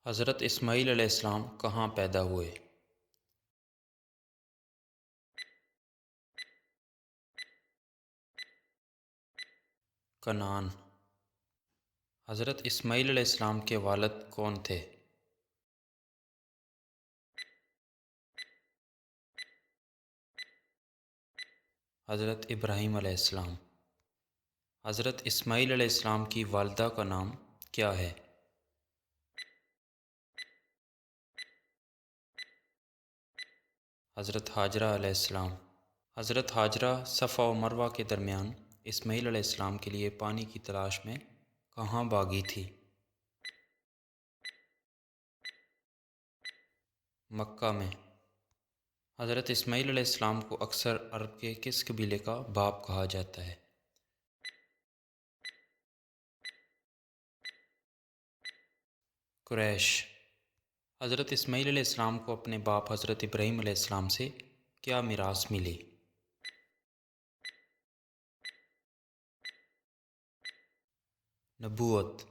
حضرت اسماعیل علیہ السلام کہاں پیدا ہوئے؟ کنعان۔ حضرت اسماعیل علیہ السلام کے والد کون تھے؟ حضرت ابراہیم علیہ السلام۔ حضرت اسماعیل علیہ السلام کی والدہ کا نام کیا ہے؟ حضرت ہاجرہ علیہ السلام۔ حضرت ہاجرہ صفا و مروہ کے درمیان اسماعیل علیہ السلام کے لیے پانی کی تلاش میں کہاں بھاگی تھی؟ مکہ میں۔ حضرت اسماعیل علیہ السلام کو اکثر عرب کے کس قبیلے کا باپ کہا جاتا ہے؟ قریش۔ حضرت اسماعیل علیہ السلام کو اپنے باپ حضرت ابراہیم علیہ السلام سے کیا میراث ملی؟ نبوت۔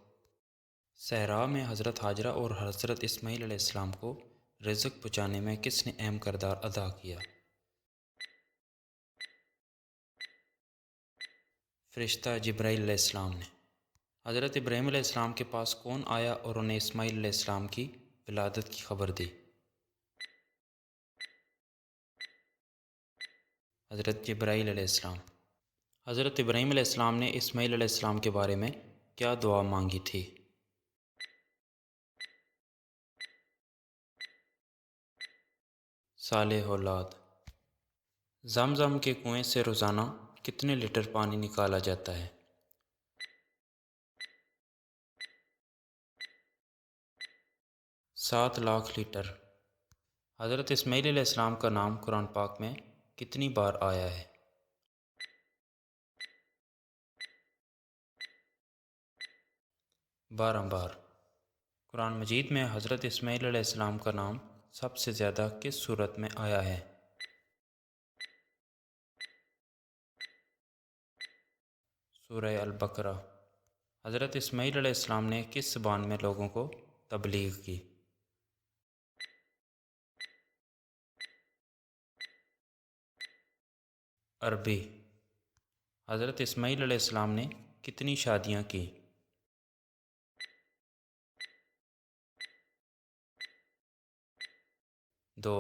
صحرا میں حضرت ہاجرہ اور حضرت اسماعیل علیہ السلام کو رزق پہنچانے میں کس نے اہم کردار ادا کیا؟ فرشتہ جبرائیل علیہ السلام نے۔ حضرت ابراہیم علیہ السلام کے پاس کون آیا اور انہیں اسماعیل علیہ السلام کی ولادت کی خبر دی؟ حضرت جبرائیل علیہ السلام۔ حضرت ابراہیم علیہ السلام نے اسماعیل علیہ السلام کے بارے میں کیا دعا مانگی تھی؟ صالح اولاد۔ زمزم کے کنویں سے روزانہ کتنے لیٹر پانی نکالا جاتا ہے؟ 7 لاکھ لیٹر۔ حضرت اسماعیل علیہ السلام کا نام قرآن پاک میں کتنی بار آیا ہے؟ 12 بار۔ قرآن مجید میں حضرت اسماعیل علیہ السلام کا نام سب سے زیادہ کس صورت میں آیا ہے؟ سورہ البقرہ۔ حضرت اسماعیل علیہ السلام نے کس زبان میں لوگوں کو تبلیغ کی؟ عربی۔ حضرت اسماعیل علیہ السلام نے کتنی شادیاں کی؟ 2۔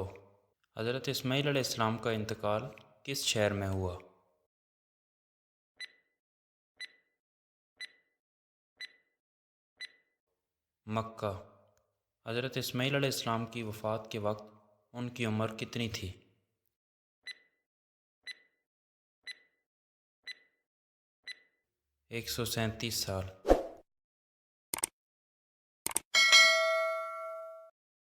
حضرت اسماعیل علیہ السلام کا انتقال کس شہر میں ہوا؟ مکہ۔ حضرت اسماعیل علیہ السلام کی وفات کے وقت ان کی عمر کتنی تھی؟ 137 سال۔